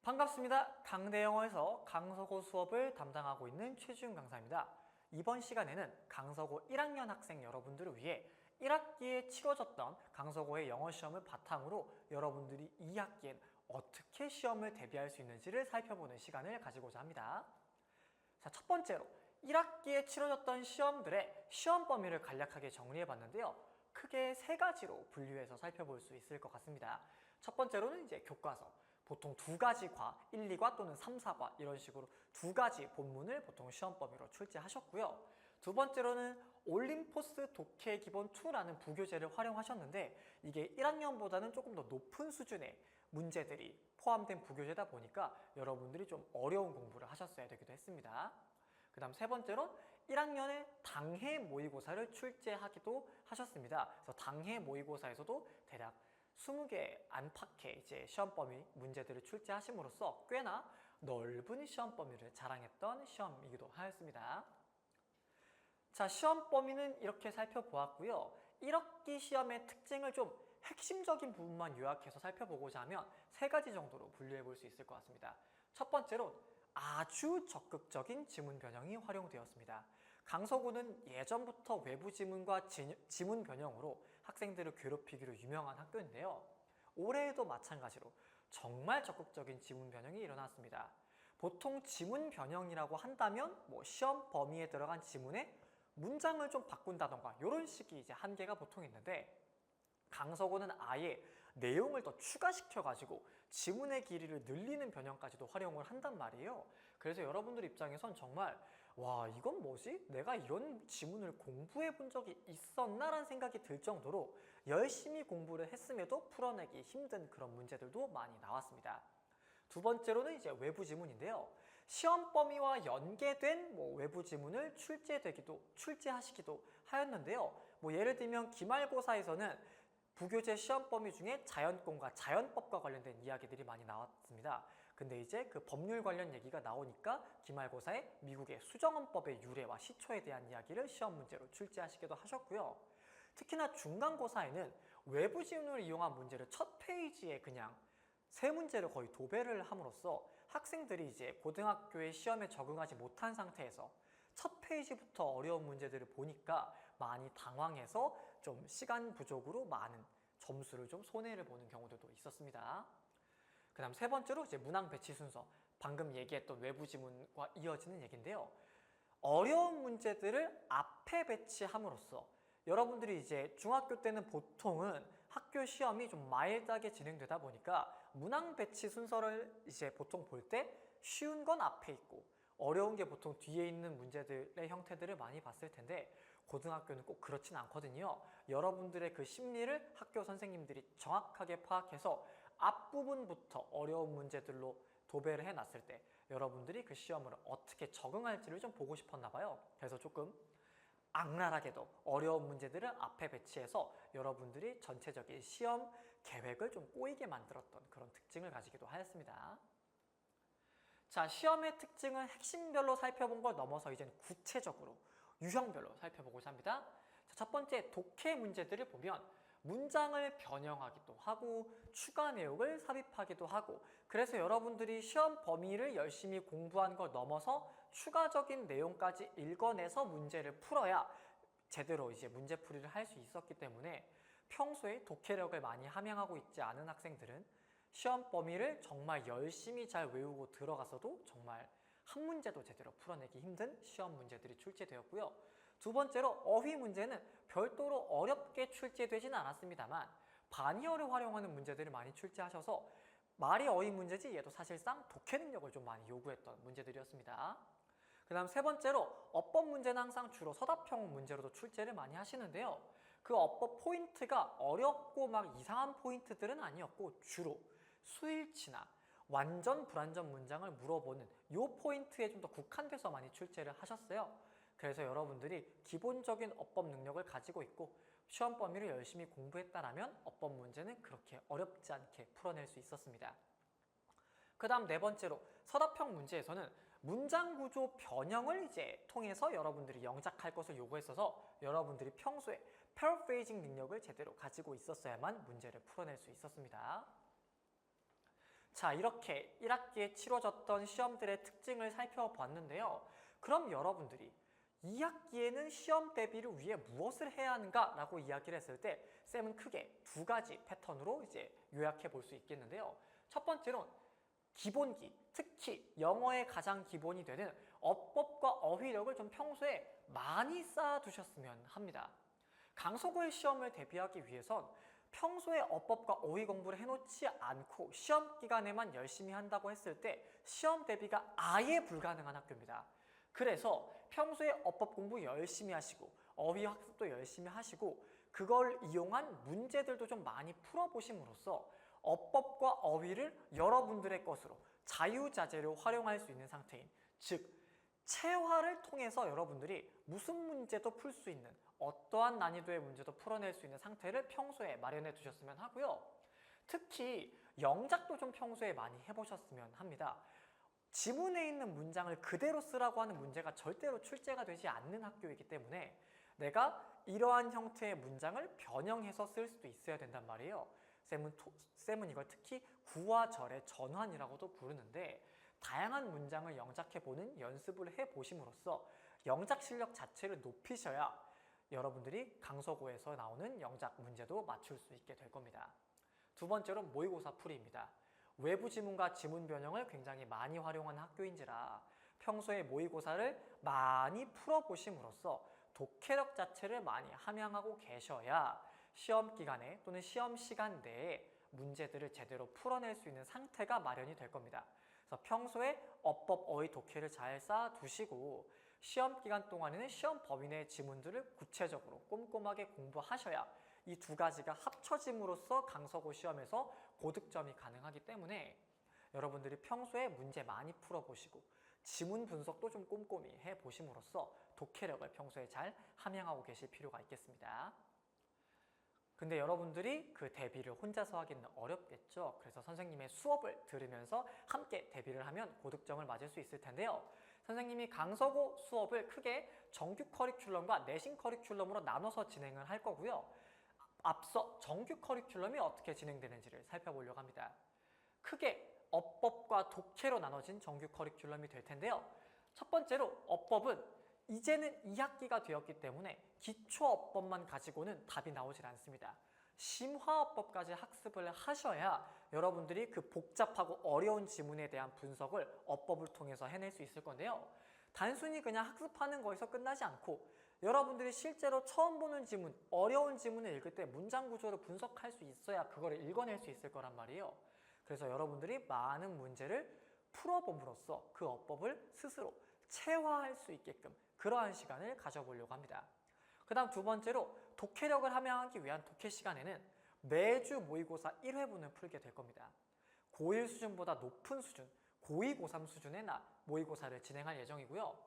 반갑습니다. 강대영어에서 강서고 수업을 담당하고 있는 최지훈 강사입니다. 이번 시간에는 강서고 1학년 학생 여러분들을 위해 1학기에 치러졌던 강서고의 영어 시험을 바탕으로 여러분들이 2학기엔 어떻게 시험을 대비할 수 있는지를 살펴보는 시간을 가지고자 합니다. 자, 첫 번째로 1학기에 치러졌던 시험들의 시험 범위를 간략하게 정리해 봤는데요. 크게 세 가지로 분류해서 살펴볼 수 있을 것 같습니다. 첫 번째로는 이제 교과서. 보통 두 가지 과, 1, 2과 또는 3, 4과 이런 식으로 두 가지 본문을 보통 시험 범위로 출제하셨고요. 두 번째로는 올림포스 독해 기본 2라는 부교재를 활용하셨는데 이게 1학년보다는 조금 더 높은 수준의 문제들이 포함된 부교재다 보니까 여러분들이 좀 어려운 공부를 하셨어야 되기도 했습니다. 그 다음 세 번째로 1학년에 당해 모의고사를 출제하기도 하셨습니다. 그래서 당해 모의고사에서도 대략 20개 안팎의 이제 시험 범위 문제들을 출제하심으로써 꽤나 넓은 시험 범위를 자랑했던 시험이기도 하였습니다. 자, 시험 범위는 이렇게 살펴보았고요. 1학기 시험의 특징을 좀 핵심적인 부분만 요약해서 살펴보고자 하면 세 가지 정도로 분류해 볼 수 있을 것 같습니다. 첫 번째로 아주 적극적인 지문 변형이 활용되었습니다. 강서구는 예전부터 외부 지문과 지문 변형으로 학생들을 괴롭히기로 유명한 학교인데요. 올해에도 마찬가지로 정말 적극적인 지문 변형이 일어났습니다. 보통 지문 변형이라고 한다면 시험 범위에 들어간 지문에 문장을 좀 바꾼다던가 이런 식이 이제 한계가 보통 있는데 강서구는 아예 내용을 더 추가시켜가지고 지문의 길이를 늘리는 변형까지도 활용을 한단 말이에요. 그래서 여러분들 입장에선 정말 와, 이건 뭐지? 내가 이런 지문을 공부해 본 적이 있었나? 라는 생각이 들 정도로 열심히 공부를 했음에도 풀어내기 힘든 그런 문제들도 많이 나왔습니다. 두 번째로는 이제 외부 지문인데요. 시험 범위와 연계된 외부 지문을 출제하시기도 하였는데요. 예를 들면 기말고사에서는 부교재 시험 범위 중에 자연공과 자연법과 관련된 이야기들이 많이 나왔습니다. 근데 이제 그 법률 관련 얘기가 나오니까 기말고사에 미국의 수정헌법의 유래와 시초에 대한 이야기를 시험 문제로 출제하시기도 하셨고요. 특히나 중간고사에는 외부 지문을 이용한 문제를 첫 페이지에 그냥 세 문제를 거의 도배를 함으로써 학생들이 이제 고등학교의 시험에 적응하지 못한 상태에서 첫 페이지부터 어려운 문제들을 보니까 많이 당황해서 좀 시간 부족으로 많은 점수를 좀 손해를 보는 경우들도 있었습니다. 그 다음 세 번째로 이제 문항 배치 순서, 방금 얘기했던 외부 지문과 이어지는 얘기인데요. 어려운 문제들을 앞에 배치함으로써 여러분들이 이제 중학교 때는 보통은 학교 시험이 좀 마일드하게 진행되다 보니까 문항 배치 순서를 이제 보통 볼 때 쉬운 건 앞에 있고 어려운 게 보통 뒤에 있는 문제들의 형태들을 많이 봤을 텐데 고등학교는 꼭 그렇진 않거든요. 여러분들의 그 심리를 학교 선생님들이 정확하게 파악해서 앞부분부터 어려운 문제들로 도배를 해놨을 때 여러분들이 그 시험을 어떻게 적응할지를 좀 보고 싶었나 봐요. 그래서 조금 악랄하게도 어려운 문제들을 앞에 배치해서 여러분들이 전체적인 시험 계획을 좀 꼬이게 만들었던 그런 특징을 가지기도 하였습니다. 자, 시험의 특징은 핵심별로 살펴본 걸 넘어서 이제는 구체적으로 유형별로 살펴보고자 합니다. 자, 첫 번째 독해 문제들을 보면 문장을 변형하기도 하고 추가 내용을 삽입하기도 하고 그래서 여러분들이 시험 범위를 열심히 공부한 걸 넘어서 추가적인 내용까지 읽어내서 문제를 풀어야 제대로 이제 문제풀이를 할 수 있었기 때문에 평소에 독해력을 많이 함양하고 있지 않은 학생들은 시험 범위를 정말 열심히 잘 외우고 들어가서도 정말 한 문제도 제대로 풀어내기 힘든 시험 문제들이 출제되었고요. 두 번째로 어휘 문제는 별도로 어렵게 출제되지는 않았습니다만 반의어를 활용하는 문제들을 많이 출제하셔서 말이 어휘 문제지 얘도 사실상 독해 능력을 좀 많이 요구했던 문제들이었습니다. 그 다음 세 번째로 어법 문제는 항상 주로 서답형 문제로도 출제를 많이 하시는데요. 그 어법 포인트가 어렵고 막 이상한 포인트들은 아니었고 주로 수일치나 완전 불완전 문장을 물어보는 이 포인트에 좀 더 국한돼서 많이 출제를 하셨어요. 그래서 여러분들이 기본적인 어법 능력을 가지고 있고 시험 범위를 열심히 공부했다라면 어법 문제는 그렇게 어렵지 않게 풀어낼 수 있었습니다. 그 다음 네 번째로 서답형 문제에서는 문장 구조 변형을 이제 통해서 여러분들이 영작할 것을 요구했어서 여러분들이 평소에 패러프레이징 능력을 제대로 가지고 있었어야만 문제를 풀어낼 수 있었습니다. 자, 이렇게 1학기에 치러졌던 시험들의 특징을 살펴봤는데요. 그럼 여러분들이 2학기에는 시험 대비를 위해 무엇을 해야 하는가 라고 이야기를 했을 때 쌤은 크게 두 가지 패턴으로 이제 요약해 볼 수 있겠는데요. 첫 번째로는 기본기, 특히 영어의 가장 기본이 되는 어법과 어휘력을 좀 평소에 많이 쌓아두셨으면 합니다. 강서구의 시험을 대비하기 위해선 평소에 어법과 어휘 공부를 해놓지 않고 시험 기간에만 열심히 한다고 했을 때 시험 대비가 아예 불가능한 학교입니다. 그래서 평소에 어법 공부 열심히 하시고 어휘 학습도 열심히 하시고 그걸 이용한 문제들도 좀 많이 풀어보심으로써 어법과 어휘를 여러분들의 것으로 자유자재로 활용할 수 있는 상태인, 즉 체화를 통해서 여러분들이 무슨 문제도 풀 수 있는, 어떠한 난이도의 문제도 풀어낼 수 있는 상태를 평소에 마련해 두셨으면 하고요. 특히 영작도 좀 평소에 많이 해보셨으면 합니다. 지문에 있는 문장을 그대로 쓰라고 하는 문제가 절대로 출제가 되지 않는 학교이기 때문에 내가 이러한 형태의 문장을 변형해서 쓸 수도 있어야 된단 말이에요. 쌤은 이걸 특히 구와절의 전환이라고도 부르는데 다양한 문장을 영작해보는 연습을 해보심으로써 영작 실력 자체를 높이셔야 여러분들이 강서구에서 나오는 영작 문제도 맞출 수 있게 될 겁니다. 두 번째로 모의고사 풀이입니다. 외부 지문과 지문 변형을 굉장히 많이 활용한 학교인지라 평소에 모의고사를 많이 풀어보심으로써 독해력 자체를 많이 함양하고 계셔야 시험 기간에 또는 시험 시간 내에 문제들을 제대로 풀어낼 수 있는 상태가 마련이 될 겁니다. 그래서 평소에 어법, 어휘, 독해를 잘 쌓아두시고 시험 기간 동안에는 시험 범위 내 지문들을 구체적으로 꼼꼼하게 공부하셔야 이 두 가지가 합쳐짐으로써 강서구 시험에서 고득점이 가능하기 때문에 여러분들이 평소에 문제 많이 풀어보시고 지문 분석도 좀 꼼꼼히 해보심으로써 독해력을 평소에 잘 함양하고 계실 필요가 있겠습니다. 근데 여러분들이 그 대비를 혼자서 하기는 어렵겠죠. 그래서 선생님의 수업을 들으면서 함께 대비를 하면 고득점을 맞을 수 있을 텐데요. 선생님이 강서구 수업을 크게 정규 커리큘럼과 내신 커리큘럼으로 나눠서 진행을 할 거고요. 앞서 정규 커리큘럼이 어떻게 진행되는지를 살펴보려고 합니다. 크게 어법과 독해로 나눠진 정규 커리큘럼이 될 텐데요. 첫 번째로 어법은 이제는 2학기가 되었기 때문에 기초어법만 가지고는 답이 나오질 않습니다. 심화어법까지 학습을 하셔야 여러분들이 그 복잡하고 어려운 지문에 대한 분석을 어법을 통해서 해낼 수 있을 건데요. 단순히 그냥 학습하는 거에서 끝나지 않고 여러분들이 실제로 처음 보는 지문, 어려운 지문을 읽을 때 문장 구조를 분석할 수 있어야 그거를 읽어낼 수 있을 거란 말이에요. 그래서 여러분들이 많은 문제를 풀어봄으로써 그 어법을 스스로 체화할 수 있게끔 그러한 시간을 가져보려고 합니다. 그 다음 두 번째로 독해력을 함양하기 위한 독해 시간에는 매주 모의고사 1회분을 풀게 될 겁니다. 고1 수준보다 높은 수준, 고2, 고3 수준의 모의고사를 진행할 예정이고요.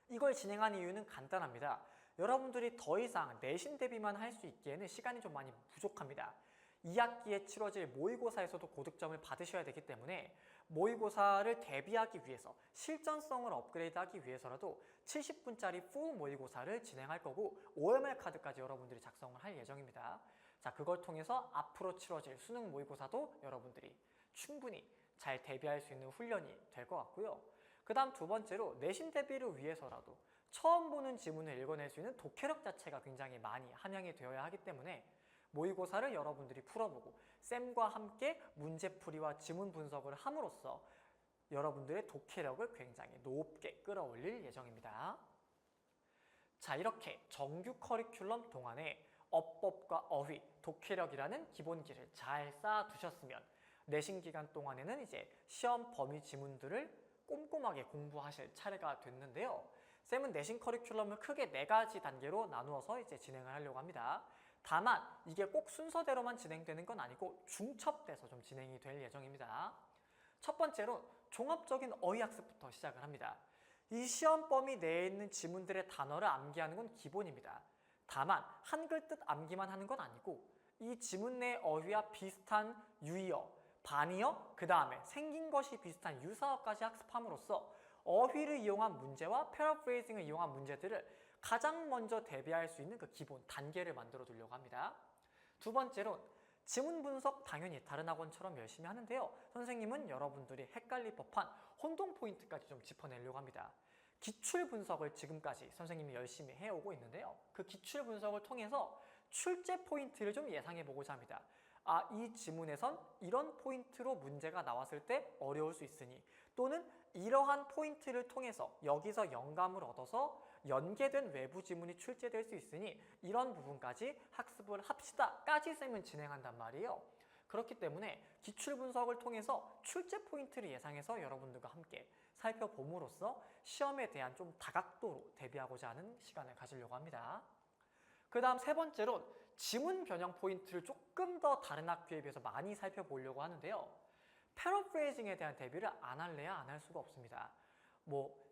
이걸 진행한 이유는 간단합니다. 여러분들이 더 이상 내신 대비만 할 수 있기에는 시간이 좀 많이 부족합니다. 2학기에 치러질 모의고사에서도 고득점을 받으셔야 되기 때문에 모의고사를 대비하기 위해서 실전성을 업그레이드하기 위해서라도 70분짜리 풀 모의고사를 진행할 거고 OMR 카드까지 여러분들이 작성을 할 예정입니다. 자, 그걸 통해서 앞으로 치러질 수능 모의고사도 여러분들이 충분히 잘 대비할 수 있는 훈련이 될 것 같고요. 그 다음 두 번째로 내신 대비를 위해서라도 처음 보는 지문을 읽어낼 수 있는 독해력 자체가 굉장히 많이 함양이 되어야 하기 때문에 모의고사를 여러분들이 풀어보고 쌤과 함께 문제풀이와 지문 분석을 함으로써 여러분들의 독해력을 굉장히 높게 끌어올릴 예정입니다. 자, 이렇게 정규 커리큘럼 동안에 어법과 어휘, 독해력이라는 기본기를 잘 쌓아두셨으면 내신 기간 동안에는 이제 시험 범위 지문들을 꼼꼼하게 공부하실 차례가 됐는데요. 쌤은 내신 커리큘럼을 크게 4가지 단계로 나누어서 이제 진행을 하려고 합니다. 다만 이게 꼭 순서대로만 진행되는 건 아니고 중첩돼서 좀 진행이 될 예정입니다. 첫 번째로 종합적인 어휘학습부터 시작을 합니다. 이 시험 범위 내에 있는 지문들의 단어를 암기하는 건 기본입니다. 다만 한글 뜻 암기만 하는 건 아니고 이 지문 내 어휘와 비슷한 유의어, 반의어, 그 다음에 생긴 것이 비슷한 유사어까지 학습함으로써 어휘를 이용한 문제와 패러프레이징을 이용한 문제들을 가장 먼저 대비할 수 있는 그 기본 단계를 만들어 두려고 합니다. 두 번째로 지문 분석 당연히 다른 학원처럼 열심히 하는데요. 선생님은 여러분들이 헷갈릴 법한 혼동 포인트까지 좀 짚어내려고 합니다. 기출 분석을 지금까지 선생님이 열심히 해오고 있는데요. 그 기출 분석을 통해서 출제 포인트를 좀 예상해 보고자 합니다. 이 지문에선 이런 포인트로 문제가 나왔을 때 어려울 수 있으니, 또는 이러한 포인트를 통해서 여기서 영감을 얻어서 연계된 외부 지문이 출제될 수 있으니 이런 부분까지 학습을 합시다까지 쌤은 진행한단 말이에요. 그렇기 때문에 기출 분석을 통해서 출제 포인트를 예상해서 여러분들과 함께 살펴봄으로써 시험에 대한 좀 다각도로 대비하고자 하는 시간을 가지려고 합니다. 그 다음 세 번째로 지문 변형 포인트를 조금 더 다른 학교에 비해서 많이 살펴보려고 하는데요. 패러프레이징에 대한 대비를 안 할래야 안 할 수가 없습니다.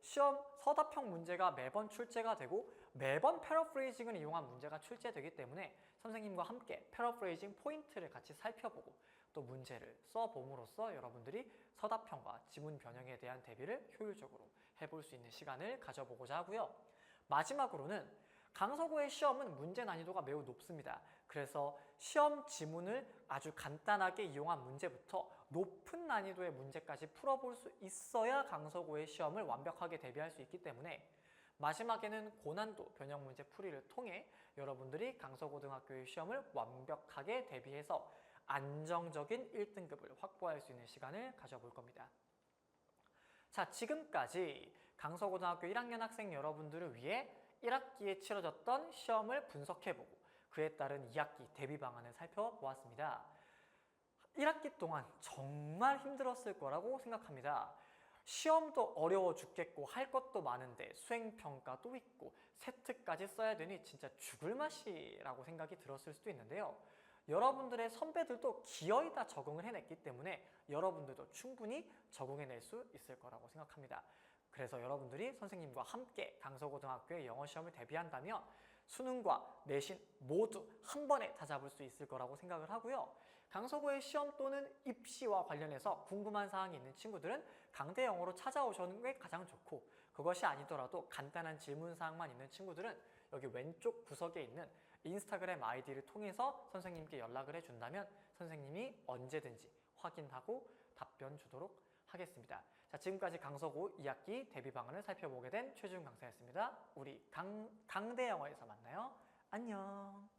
시험 서답형 문제가 매번 출제가 되고 매번 패러프레이징을 이용한 문제가 출제되기 때문에 선생님과 함께 패러프레이징 포인트를 같이 살펴보고 또 문제를 써봄으로써 여러분들이 서답형과 지문 변형에 대한 대비를 효율적으로 해볼 수 있는 시간을 가져보고자 하고요. 마지막으로는 강서구의 시험은 문제 난이도가 매우 높습니다. 그래서 시험 지문을 아주 간단하게 이용한 문제부터 높은 난이도의 문제까지 풀어볼 수 있어야 강서구의 시험을 완벽하게 대비할 수 있기 때문에 마지막에는 고난도 변형 문제 풀이를 통해 여러분들이 강서고등학교의 시험을 완벽하게 대비해서 안정적인 1등급을 확보할 수 있는 시간을 가져볼 겁니다. 자, 지금까지 강서고등학교 1학년 학생 여러분들을 위해 1학기에 치러졌던 시험을 분석해보고 그에 따른 2학기 대비 방안을 살펴보았습니다. 1학기 동안 정말 힘들었을 거라고 생각합니다. 시험도 어려워 죽겠고 할 것도 많은데 수행평가도 있고 세트까지 써야 되니 진짜 죽을 맛이라고 생각이 들었을 수도 있는데요. 여러분들의 선배들도 기어이 다 적응을 해냈기 때문에 여러분들도 충분히 적응해낼 수 있을 거라고 생각합니다. 그래서 여러분들이 선생님과 함께 강서고등학교의 영어시험을 대비한다면 수능과 내신 모두 한 번에 다 잡을 수 있을 거라고 생각을 하고요. 강서구의 시험 또는 입시와 관련해서 궁금한 사항이 있는 친구들은 강대영어로 찾아오시는 게 가장 좋고, 그것이 아니더라도 간단한 질문사항만 있는 친구들은 여기 왼쪽 구석에 있는 인스타그램 아이디를 통해서 선생님께 연락을 해준다면 선생님이 언제든지 확인하고 답변 주도록 하겠습니다. 자, 지금까지 강서구 2학기 대비 방안을 살펴보게 된 최준 강사였습니다. 우리 강대영어에서 만나요. 안녕.